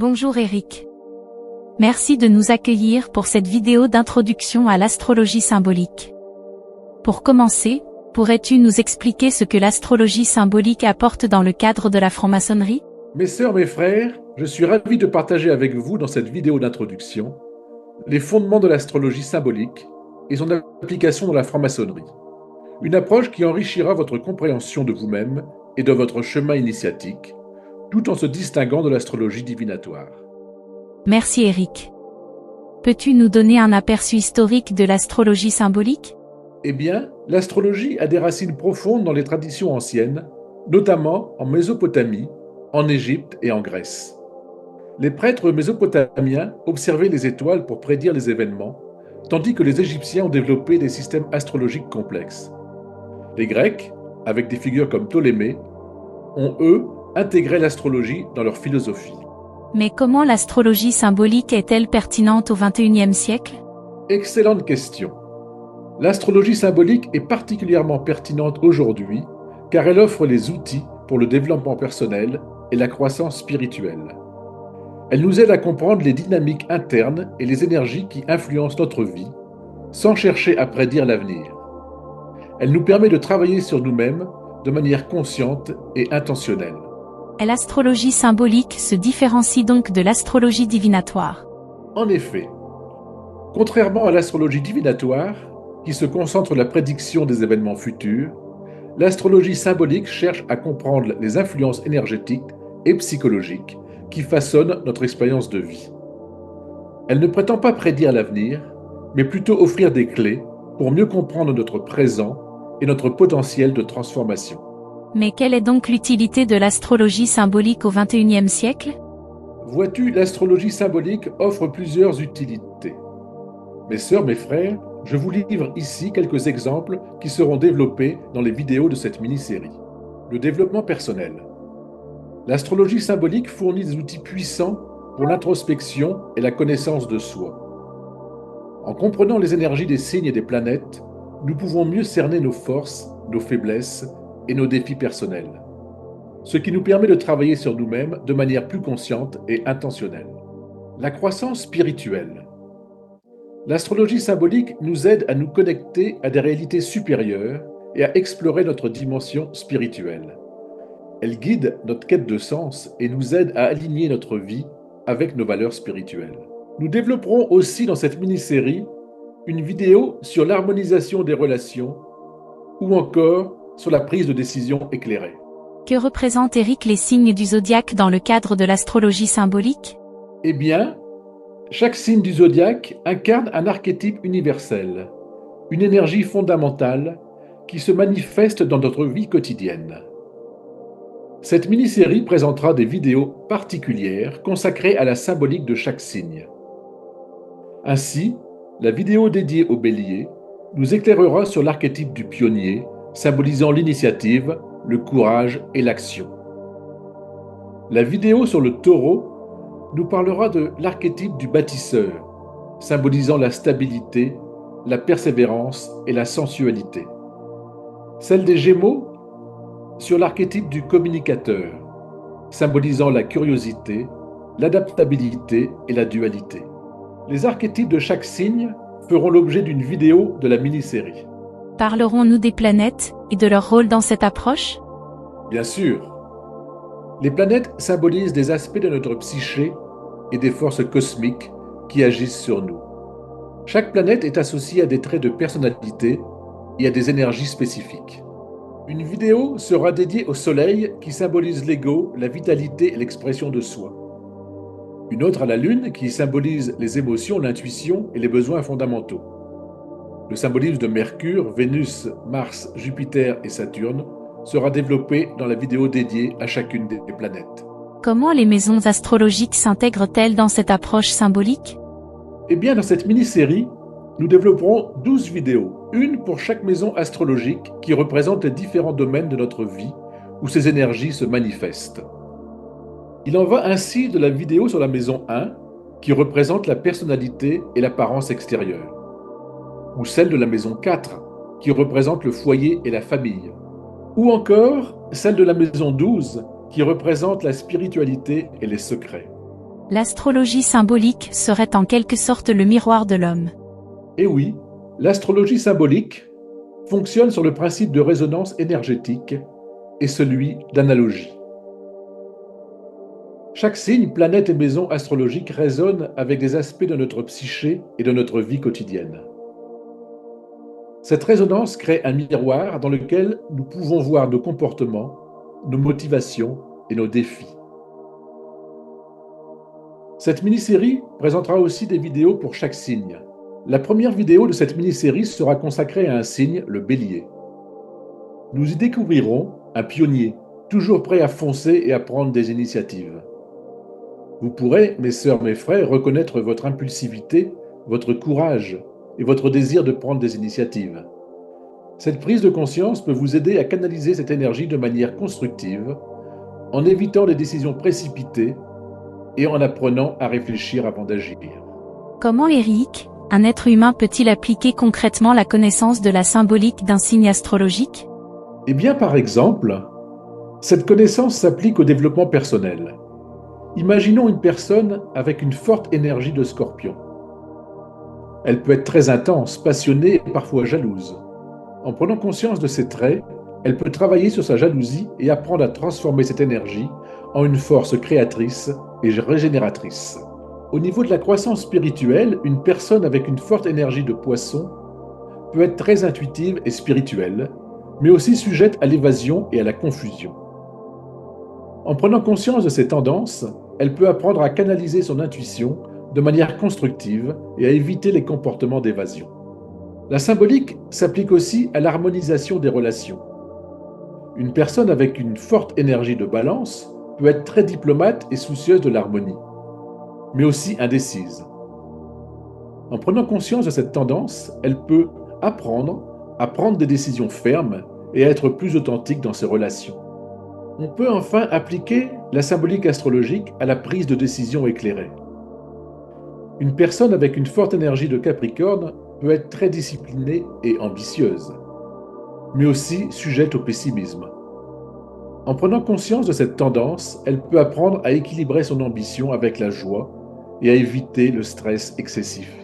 Bonjour Eric. Merci de nous accueillir pour cette vidéo d'introduction à l'astrologie symbolique. Pour commencer, pourrais-tu nous expliquer ce que l'astrologie symbolique apporte dans le cadre de la franc-maçonnerie? Mes sœurs, mes frères, je suis ravi de partager avec vous dans cette vidéo d'introduction les fondements de l'astrologie symbolique et son application dans la franc-maçonnerie. Une approche qui enrichira votre compréhension de vous-même et de votre chemin initiatique, tout en se distinguant de l'astrologie divinatoire. Merci Eric. Peux-tu nous donner un aperçu historique de l'astrologie symbolique? Eh bien, l'astrologie a des racines profondes dans les traditions anciennes, notamment en Mésopotamie, en Égypte et en Grèce. Les prêtres mésopotamiens observaient les étoiles pour prédire les événements, tandis que les Égyptiens ont développé des systèmes astrologiques complexes. Les Grecs, avec des figures comme Ptolémée, ont, eux, intégré l'astrologie dans leur philosophie. Mais comment l'astrologie symbolique est-elle pertinente au XXIe siècle? Excellente question. L'astrologie symbolique est particulièrement pertinente aujourd'hui car elle offre les outils pour le développement personnel et la croissance spirituelle. Elle nous aide à comprendre les dynamiques internes et les énergies qui influencent notre vie, sans chercher à prédire l'avenir. Elle nous permet de travailler sur nous-mêmes de manière consciente et intentionnelle. L'astrologie symbolique se différencie donc de l'astrologie divinatoire. En effet, contrairement à l'astrologie divinatoire, qui se concentre sur la prédiction des événements futurs, l'astrologie symbolique cherche à comprendre les influences énergétiques et psychologiques qui façonnent notre expérience de vie. Elle ne prétend pas prédire l'avenir, mais plutôt offrir des clés pour mieux comprendre notre présent et notre potentiel de transformation. Mais quelle est donc l'utilité de l'astrologie symbolique au XXIe siècle? Vois-tu, l'astrologie symbolique offre plusieurs utilités. Mes sœurs, mes frères, je vous livre ici quelques exemples qui seront développés dans les vidéos de cette mini-série. Le développement personnel. L'astrologie symbolique fournit des outils puissants pour l'introspection et la connaissance de soi. En comprenant les énergies des signes et des planètes, nous pouvons mieux cerner nos forces, nos faiblesses et nos défis personnels, ce qui nous permet de travailler sur nous-mêmes de manière plus consciente et intentionnelle. La croissance spirituelle. L'astrologie symbolique nous aide à nous connecter à des réalités supérieures et à explorer notre dimension spirituelle. Elle guide notre quête de sens et nous aide à aligner notre vie avec nos valeurs spirituelles. Nous développerons aussi dans cette mini-série une vidéo sur l'harmonisation des relations ou encore sur la prise de décision éclairée. Que représentent Eric les signes du zodiaque dans le cadre de l'astrologie symbolique? Eh bien, chaque signe du zodiaque incarne un archétype universel, une énergie fondamentale qui se manifeste dans notre vie quotidienne. Cette mini-série présentera des vidéos particulières consacrées à la symbolique de chaque signe. Ainsi, la vidéo dédiée au Bélier nous éclairera sur l'archétype du pionnier, symbolisant l'initiative, le courage et l'action. La vidéo sur le Taureau nous parlera de l'archétype du bâtisseur, symbolisant la stabilité, la persévérance et la sensualité. Celle des Gémeaux sur l'archétype du communicateur, symbolisant la curiosité, l'adaptabilité et la dualité. Les archétypes de chaque signe feront l'objet d'une vidéo de la mini-série. Parlerons-nous des planètes et de leur rôle dans cette approche? Bien sûr, les planètes symbolisent des aspects de notre psyché et des forces cosmiques qui agissent sur nous. Chaque planète est associée à des traits de personnalité et à des énergies spécifiques. Une vidéo sera dédiée au Soleil qui symbolise l'ego, la vitalité et l'expression de soi. Une autre à la Lune qui symbolise les émotions, l'intuition et les besoins fondamentaux. Le symbolisme de Mercure, Vénus, Mars, Jupiter et Saturne sera développé dans la vidéo dédiée à chacune des planètes. Comment les maisons astrologiques s'intègrent-elles dans cette approche symbolique? Eh bien, dans cette mini-série, nous développerons 12 vidéos, une pour chaque maison astrologique qui représente les différents domaines de notre vie où ces énergies se manifestent. Il en va ainsi de la vidéo sur la maison 1, qui représente la personnalité et l'apparence extérieure, ou celle de la maison 4, qui représente le foyer et la famille, ou encore celle de la maison 12, qui représente la spiritualité et les secrets. L'astrologie symbolique serait en quelque sorte le miroir de l'homme. Et oui, l'astrologie symbolique fonctionne sur le principe de résonance énergétique et celui d'analogie. Chaque signe, planète et maison astrologique résonne avec des aspects de notre psyché et de notre vie quotidienne. Cette résonance crée un miroir dans lequel nous pouvons voir nos comportements, nos motivations et nos défis. Cette mini-série présentera aussi des vidéos pour chaque signe. La première vidéo de cette mini-série sera consacrée à un signe, le Bélier. Nous y découvrirons un pionnier, toujours prêt à foncer et à prendre des initiatives. Vous pourrez, mes sœurs, mes frères, reconnaître votre impulsivité, votre courage et votre désir de prendre des initiatives. Cette prise de conscience peut vous aider à canaliser cette énergie de manière constructive, en évitant les décisions précipitées et en apprenant à réfléchir avant d'agir. Comment Eric, un être humain peut-il appliquer concrètement la connaissance de la symbolique d'un signe astrologique? Eh bien, par exemple, cette connaissance s'applique au développement personnel. Imaginons une personne avec une forte énergie de Scorpion. Elle peut être très intense, passionnée et parfois jalouse. En prenant conscience de ses traits, elle peut travailler sur sa jalousie et apprendre à transformer cette énergie en une force créatrice et régénératrice. Au niveau de la croissance spirituelle, une personne avec une forte énergie de Poisson peut être très intuitive et spirituelle, mais aussi sujette à l'évasion et à la confusion. En prenant conscience de ces tendances, elle peut apprendre à canaliser son intuition de manière constructive et à éviter les comportements d'évasion. La symbolique s'applique aussi à l'harmonisation des relations. Une personne avec une forte énergie de Balance peut être très diplomate et soucieuse de l'harmonie, mais aussi indécise. En prenant conscience de cette tendance, elle peut apprendre à prendre des décisions fermes et à être plus authentique dans ses relations. On peut enfin appliquer la symbolique astrologique à la prise de décision éclairée. Une personne avec une forte énergie de Capricorne peut être très disciplinée et ambitieuse, mais aussi sujette au pessimisme. En prenant conscience de cette tendance, elle peut apprendre à équilibrer son ambition avec la joie et à éviter le stress excessif.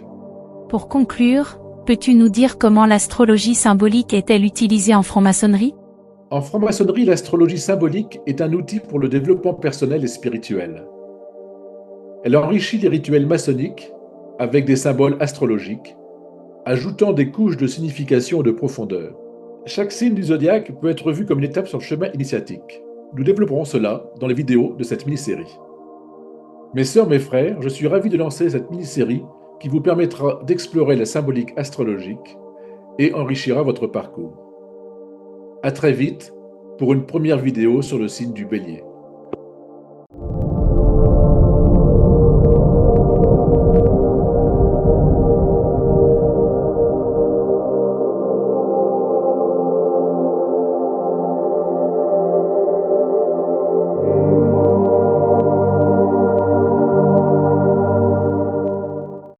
Pour conclure, peux-tu nous dire comment l'astrologie symbolique est-elle utilisée en franc-maçonnerie? En franc-maçonnerie, l'astrologie symbolique est un outil pour le développement personnel et spirituel. Elle enrichit les rituels maçonniques avec des symboles astrologiques, ajoutant des couches de signification et de profondeur. Chaque signe du zodiaque peut être vu comme une étape sur le chemin initiatique. Nous développerons cela dans les vidéos de cette mini-série. Mes sœurs, mes frères, je suis ravi de lancer cette mini-série qui vous permettra d'explorer la symbolique astrologique et enrichira votre parcours. À très vite pour une première vidéo sur le signe du Bélier.